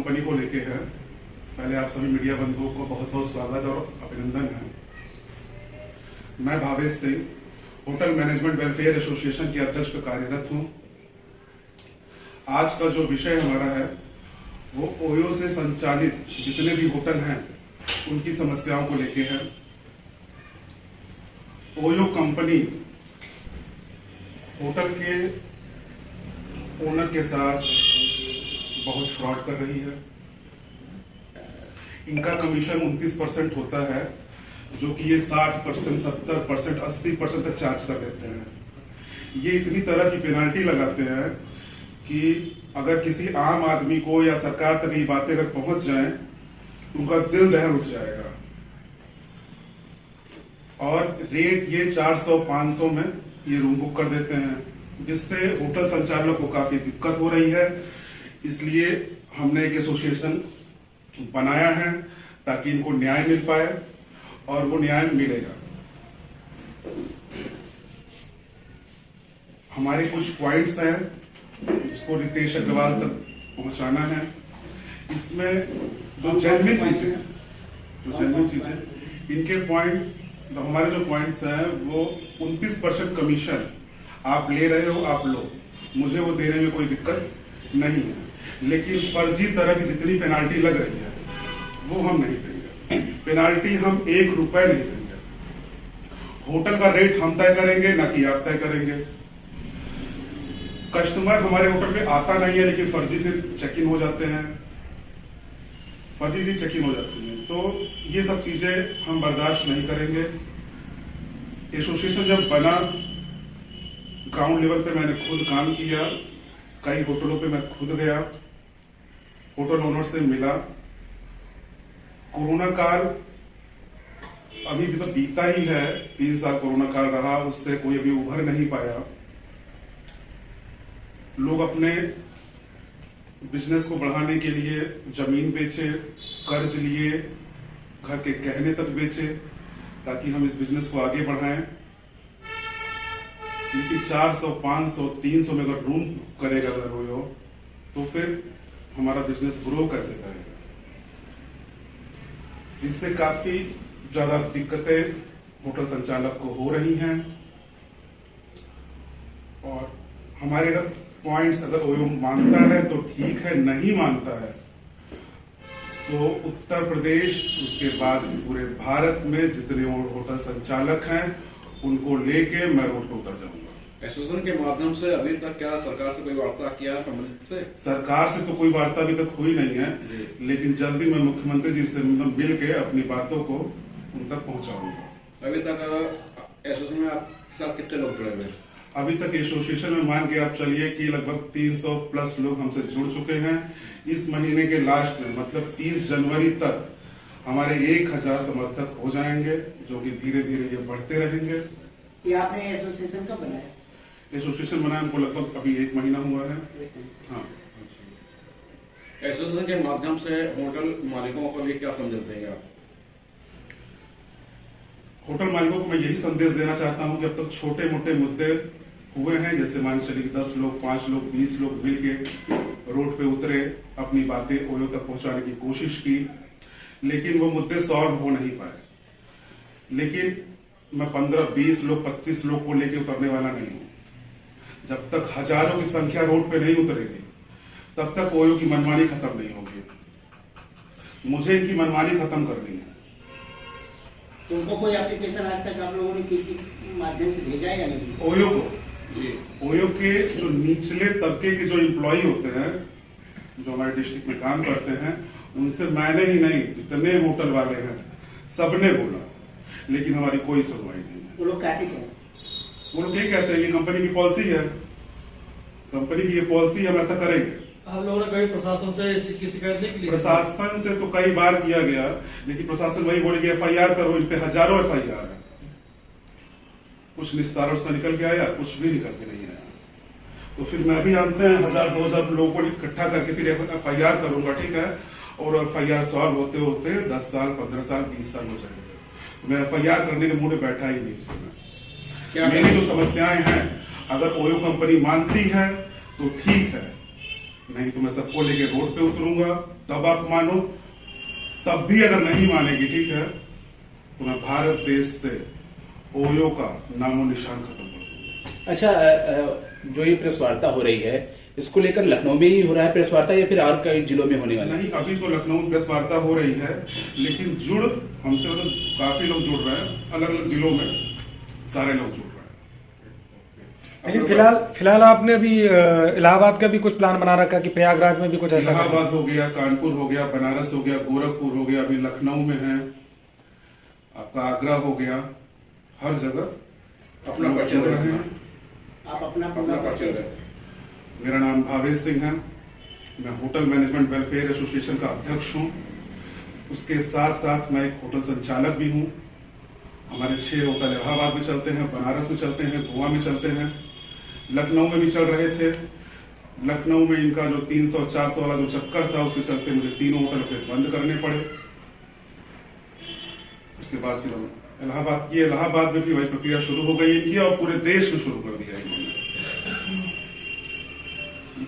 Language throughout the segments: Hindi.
कंपनी को लेके है। पहले आप सभी मीडिया बंधुओं को बहुत बहुत स्वागत और अभिनंदन है। मैं Bhavesh Singh hotel management welfare association के अध्यक्ष पे कार्यरत हूँ। आज का जो विषय हमारा है वो ओयो से संचालित जितने भी होटल हैं उनकी समस्याओं को लेके है। ओयो कंपनी होटल के ओनर के साथ बहुत फ्रॉड कर रही है। इनका कमीशन 29% होता है, जो कि ये 60%, 70%, 80% तक चार्ज कर लेते हैं। ये इतनी तरह की पेनाल्टी लगाते हैं कि अगर किसी आम आदमी को या सरकार तक ये बातें अगर पहुंच जाएं, उनका दिल दहल उठ जाएगा। और रेट ये 400-500 में ये रूम बुक कर देते हैं, जिससे होटल संचालक को काफी दिक्कत हो रही है। इसलिए हमने एक एसोसिएशन बनाया है ताकि इनको न्याय मिल पाए, और वो न्याय मिलेगा। हमारे कुछ पॉइंट्स हैं जिसको रितेश अग्रवाल तक पहुंचाना है। इसमें जो जेन्युइन चीजें इनके पॉइंट, हमारे जो पॉइंट्स हैं वो 29% कमीशन आप ले रहे हो, आप लो, मुझे वो देने में कोई दिक्कत नहीं है। लेकिन फर्जी तरह की जितनी पेनाल्टी लग रही है वो हम नहीं देंगे। पेनाल्टी हम 1 रुपए नहीं देंगे। होटल का रेट हम तय करेंगे, ना कि आप तय करेंगे। कस्टमर हमारे होटल पे आता नहीं है, लेकिन फर्जी से चेक इन हो जाते हैं, फर्जी से चेक इन हो जाती है। तो ये सब चीजें हम बर्दाश्त नहीं करेंगे। एसोसिएशन जब बना, ग्राउंड लेवल पे मैंने खुद काम किया, कई होटलों पे मैं खुद गया, होटल ओनर से मिला। कोरोना काल अभी भी तो बीता ही है, 3 साल कोरोना काल रहा, उससे कोई अभी उभर नहीं पाया। लोग अपने बिजनेस को बढ़ाने के लिए जमीन बेचे, कर्ज लिए, घर के गहने तक बेचे, ताकि हम इस बिजनेस को आगे बढ़ाएं। लेकिन 400, 500, 300 में अगर रूम करेगा अगर ओयो, तो फिर हमारा बिजनेस ग्रो कैसे करेगा, जिससे काफी ज्यादा दिक्कतें होटल संचालक को हो रही हैं। और हमारे अगर पॉइंट्स अगर ओयो मानता है तो ठीक है, नहीं मानता है तो उत्तर प्रदेश, उसके बाद पूरे भारत में जितने होटल संचालक हैं उनको लेके मैं रोड पर उतर जाऊंगा। एसोसिएशन के माध्यम से अभी तक क्या सरकार से कोई वार्ता किया संबंधित से? सरकार से तो कोई वार्ता अभी तक हुई नहीं है, लेकिन जल्दी मैं मुख्यमंत्री जी से मिल के अपनी बातों को उन तक पहुंचाऊंगा। अभी तक एसोसिएशन में आप साथ कितने लोग जुड़े हुए हैं? अभी तक एसोसिएशन में मान के आप चलिए कि लगभग 300 प्लस लोग हमसे जुड़ चुके हैं। इस महीने के लास्ट में, मतलब 30 जनवरी तक हमारे 1000 समर्थक हो जाएंगे, जो कि धीरे धीरे ये बढ़ते रहेंगे। ये आपने एसोसिएशन कब बनाया? एसोसिएशन बनाया हमको लगभग अभी 1 महीना हुआ है। हाँ, एसोसिएशन के माध्यम से होटल मालिकों को लिए क्या संदेश देंगे आप? होटल मालिकों को मैं यही संदेश देना चाहता हूं कि अब तक छोटे मोटे मुद्दे हुए हैं, जैसे मान चलिए 10 लोग, 5 लोग, 20 लोग मिल के रोड पे उतरे, अपनी बातें ओयो तक पहुंचाने की कोशिश की, लेकिन वो मुद्दे सॉल्व हो नहीं पाए। लेकिन मैं 15, 20 लोग, 25 लोग को लेके उतरने वाला नहीं हूं। जब तक हजारों की संख्या रोड पे नहीं उतरेगी, तब तक ओयो की मनमानी खत्म नहीं होगी। मुझे इनकी मनमानी खत्म करनी है। तो उनको कोई एप्लीकेशन आज तक आप लोगों ने किसी माध्यम से भेजा है या नहीं? ओयो को ओयो के जो निचले तबके के जो एम्प्लॉय होते हैं, जो हमारे डिस्ट्रिक्ट में काम करते हैं, उनसे मैंने ही नहीं, जितने होटल वाले हैं सबने बोला, लेकिन हमारी कोई सुनवाई नहीं है। वो लोग कहते क्या? वो लोग ये कहते हैं कि कंपनी की पॉलिसी है, कंपनी की ये पॉलिसी, हम ऐसा करेंगे। हम लोगों ने कभी प्रशासन से इस चीज की शिकायत नहीं की? प्रशासन से तो कई बार किया गया, लेकिन प्रशासन वही बोले कि FIR करो, इन पे हजारों FIR है। कुछ निस्तारण उसका निकल के आया, कुछ भी निकल के नहीं आया। तो फिर मैं भी जानते हैं 1000-2000 लोगों को इकट्ठा करके फिर FIR करूंगा, ठीक है, और FIR सॉल्व होते होते 10 साल, 15 साल, 20 साल हो जाएंगे। तो मैं FIR करने के मुंह में बैठा ही नहीं। उसमें मेरी जो समस्याएं हैं, अगर ओयो कंपनी मानती है तो ठीक है, नहीं तो मैं सबको लेके रोड पे उतरूंगा, तब आप मानो। तब भी अगर नहीं मानेगी, ठीक है, तो मैं भारत देश से ओयो का नामो निशान खत्म कर दूंगा। अच्छा, जो ये प्रेस वार्ता हो रही है, इसको लेकर लखनऊ में ही हो रहा है प्रेस वार्ता या फिर और कई जिलों में होने वाला है? नहीं, अभी तो लखनऊ में प्रेस वार्ता हो रही है, लेकिन हमसे मतलब काफी लोग जुड़ रहे हैं, अलग अलग जिलों में सारे लोग जुड़ रहे हैं। लेकिन फिलहाल आपने अभी इलाहाबाद का भी कुछ प्लान बना रखा कि प्रयागराज में भी कुछ ऐसा करना? इलाहाबाद हो गया, कानपुर हो गया, बनारस हो गया, गोरखपुर हो गया, अभी लखनऊ में है, आपका आगरा हो गया, हर जगह अपना परिचय जुड़ रहे दें। हैं। आप अपना परिचय दें। मेरा नाम भावेश सिंह है, मैं होटल मैनेजमेंट वेलफेयर एसोसिएशन का अध्यक्ष हूं। उसके साथ साथ मैं एक होटल संचालक भी हूं। हमारे 6 होटल इलाहाबाद में चलते हैं, बनारस में चलते हैं, गोवा में चलते हैं, लखनऊ में भी चल रहे थे। लखनऊ में इनका जो 300-400 वाला जो चक्कर था, उसके चलते मुझे 3 होटल फिर बंद करने पड़े। उसके बाद फिर इलाहाबाद में भी वही प्रक्रिया शुरू हो गई इनकी, और पूरे देश में शुरू कर दिया इन्होंने।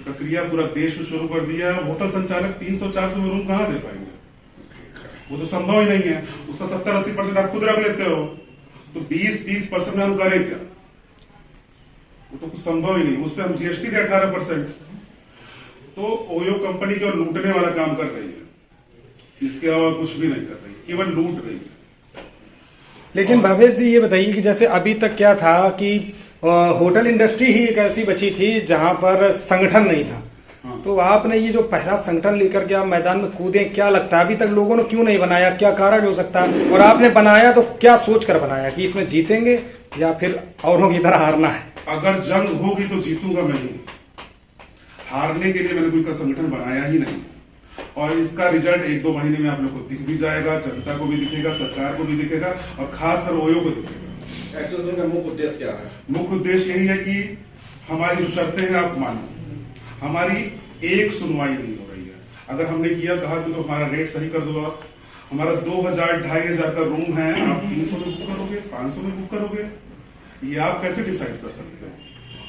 प्रक्रिया पूरा देश में शुरू कर दिया। होटल संचालक 300-400 में रूम कहां दे पाएंगे? वो तो संभव ही नहीं है। उसका 70-80% आप खुद रख लेते हो, तो 20-30% में हम करें क्या? वो तो कुछ संभव ही नहीं। उस पर हम जीएसटी दे 18%। तो ओयो कंपनी केवल लूटने वाला काम कर रही है, इसके अलावा कुछ भी नहीं कर रही, केवल लूट रही है। लेकिन भावेश जी, ये बताइए कि जैसे अभी तक क्या था कि होटल इंडस्ट्री ही एक ऐसी बची थी जहां पर संगठन नहीं था। हाँ। तो आपने ये जो पहला संगठन लेकर के आप मैदान में कूदे, क्या लगता है अभी तक लोगों ने क्यों नहीं बनाया? क्या कारण हो सकता है? और आपने बनाया तो क्या सोच कर बनाया कि इसमें जीतेंगे या फिर औरों की तरह हारना है? अगर जंग होगी तो जीतूंगा मैं ही। हारने के लिए मैंने कोई संगठन बनाया ही नहीं, और इसका रिजल्ट 1-2 महीने में आप लोग को दिख भी जाएगा, जनता को भी दिखेगा, सरकार को भी दिखेगा, और खासकर ओयो को दिखेगा। एसोसिएशन का मुख्य उद्देश्य क्या है? मुख्य उद्देश्य यही है कि हमारी जो शर्तें हैं आप मानो। हमारी एक सुनवाई नहीं हो रही है। अगर हमने कहा कि तो हमारा रेट सही कर दो, आप हमारा 2,000-2,500 का रूम है, आप 300 में बुक करोगे, 500 में बुक करोगे, ये आप कैसे डिसाइड कर सकते हो?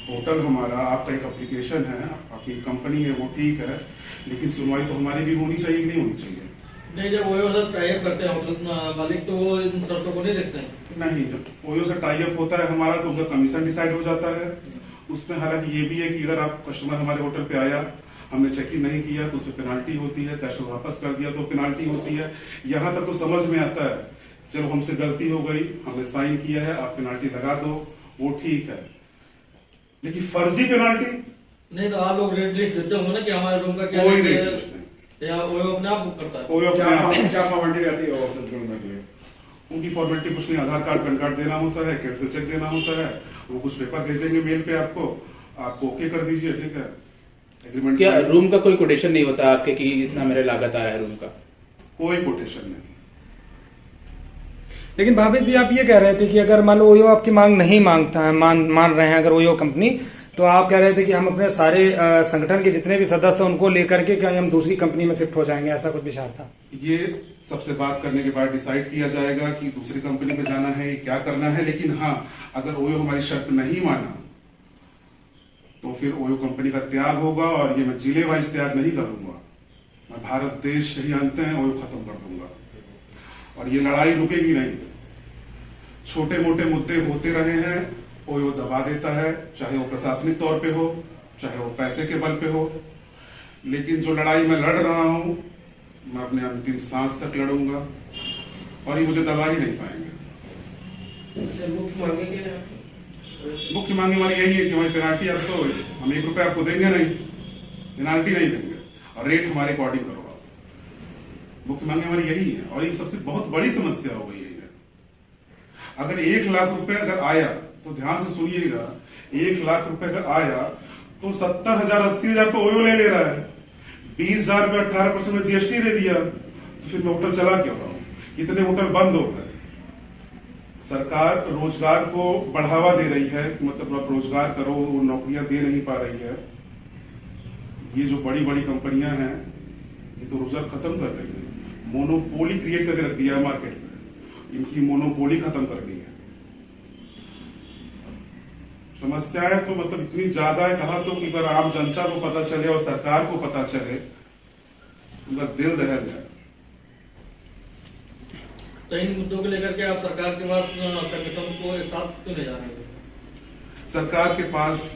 होटल हमारा, आपका एक एप्लीकेशन है, आपकी कंपनी है, वो ठीक है, लेकिन सुनवाई तो हमारी भी होनी चाहिए कि नहीं होनी चाहिए? नहीं, जब ओयो से टाई अप करते हैं होटल मालिक, तो वो इन शर्तों को नहीं देखते हैं। नहीं, जब ओयो से टाई अप होता है हमारा, तो उनका कमीशन डिसाइड हो जाता है। उसमें हालांकि ये भी है कि अगर आप कस्टमर हमारे होटल पे आया, हमने चेक इन नहीं किया तो उसमें पेनाल्टी होती है, कैश वापस कर दिया तो पेनाल्टी होती है। यहाँ तक तो समझ में आता है, चलो हमसे गलती हो गई, हमने साइन किया है, आप पेनाल्टी लगा दो, वो ठीक है। लेकिन फर्जी पेनाल्टी नहीं, तो आप लोग रेट लिस्ट देते होंगे ना कि हमारे रूम का क्या कोई रेट रेट है, लिस्ट नहीं। या ओयो अपने आप बुक करता है? ओयो अपने आप, क्या फॉर्मेलिटी रहती है और जुड़ने के लिए? उनकी फॉर्मेलिटी कुछ नहीं, आधार कार्ड, पैन कार्ड देना होता है, कैंसिल चेक देना होता है, वो कुछ पेपर भेजेंगे मेल पे आपको, आप ओके कर दीजिए, ठीक है, एग्रीमेंट। क्या रूम का कोई कोटेशन नहीं होता आपके कि इतना मेरे लागत आया है रूम का? कोई कोटेशन नहीं। लेकिन भावेश जी, आप ये कह रहे थे कि अगर मान लो ओयो आपकी मांग नहीं मांगता है, मान रहे हैं अगर ओयो कंपनी, तो आप कह रहे थे कि हम अपने सारे संगठन के जितने भी सदस्य हैं उनको लेकर के क्या हम दूसरी कंपनी में शिफ्ट हो जाएंगे, ऐसा कुछ विचार था? ये सबसे बात करने के बाद डिसाइड किया जाएगा कि दूसरी कंपनी में जाना है, क्या करना है। लेकिन हाँ, अगर ओयो हमारी शर्त नहीं माना तो फिर ओयो कंपनी का त्याग होगा, और ये मैं जिले वाइज त्याग नहीं करूंगा, मैं भारत देश ही अंत है ओयो खत्म कर दूंगा, और ये लड़ाई रुकेगी नहीं। छोटे मोटे मुद्दे होते रहे हैं, ओयो दबा देता है, चाहे वो प्रशासनिक तौर पे हो, चाहे वो पैसे के बल पे हो, लेकिन जो लड़ाई मैं लड़ रहा हूं, मैं अपने अंतिम सांस तक लड़ूंगा, और ये मुझे दबा ही नहीं पाएंगे। मुख्य मांग हमारी यही है कि हमारी पेनाल्टी, आप तो हम 1 रुपए आपको देंगे नहीं, पेनाल्टी नहीं देंगे, और रेट हमारे अकॉर्डिंग करो आप। मुख्य मांग हमारी यही है, और ये सबसे बहुत बड़ी समस्या हो गई है। अगर 1 लाख रुपए अगर आया, तो ध्यान से सुनिएगा, 1 लाख रुपए अगर आया तो 70,000-80,000 तो ओयो ले रहा है, 20,000 रुपए 18% में जीएसटी दे दिया, तो फिर मैं होटल चला क्यों रहा हूं? कितने होटल बंद हो गए। सरकार रोजगार को बढ़ावा दे रही है, मतलब आप रोजगार करो, वो नौकरियां दे नहीं पा रही है। ये जो बड़ी बड़ी कंपनियां हैं, ये तो रोजगार खत्म कर रही है, मोनोपोली क्रिएट करके रख दिया है मार्केट में, इनकी मोनोपोली खत्म करनी है। समस्याएं तो मतलब इतनी ज्यादा है, कहा तो कि अगर आम जनता को पता चले और सरकार को पता चले, उनका दिल दहल जाए। तो इन मुद्दों को लेकर के आप सरकार के पास संगठन को एक साथ क्यों ले जा रहे हैं? सरकार के पास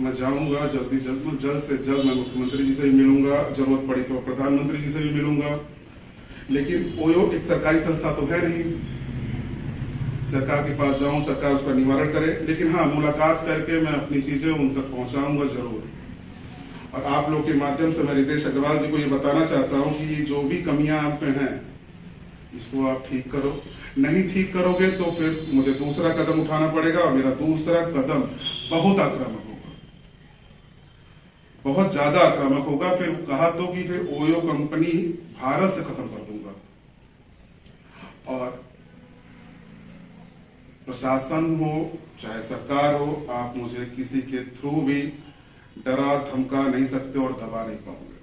मैं जाऊंगा जल्द से जल्द मैं मुख्यमंत्री जी से भी मिलूंगा, जरूरत पड़ी तो प्रधानमंत्री जी से भी मिलूंगा। लेकिन ओयो एक सरकारी संस्था तो है नहीं, सरकार के पास जाऊं, सरकार उसका निवारण करे, लेकिन हाँ मुलाकात करके मैं अपनी चीजें उन तक पहुंचाऊंगा जरूर। और आप लोग के माध्यम से मैं रितेश अग्रवाल जी को ये बताना चाहता हूं कि जो भी कमियां आप में हैं इसको आप ठीक करो। नहीं ठीक करोगे तो फिर मुझे दूसरा कदम उठाना पड़ेगा, और मेरा दूसरा कदम बहुत आक्रामक होगा, बहुत ज्यादा आक्रामक होगा। फिर कहा तो कि फिर ओयो कंपनी भारत से खत्म कर दूंगा। और प्रशासन हो चाहे सरकार हो, आप मुझे किसी के थ्रू भी डरा धमका नहीं सकते और दबा नहीं पाओगे।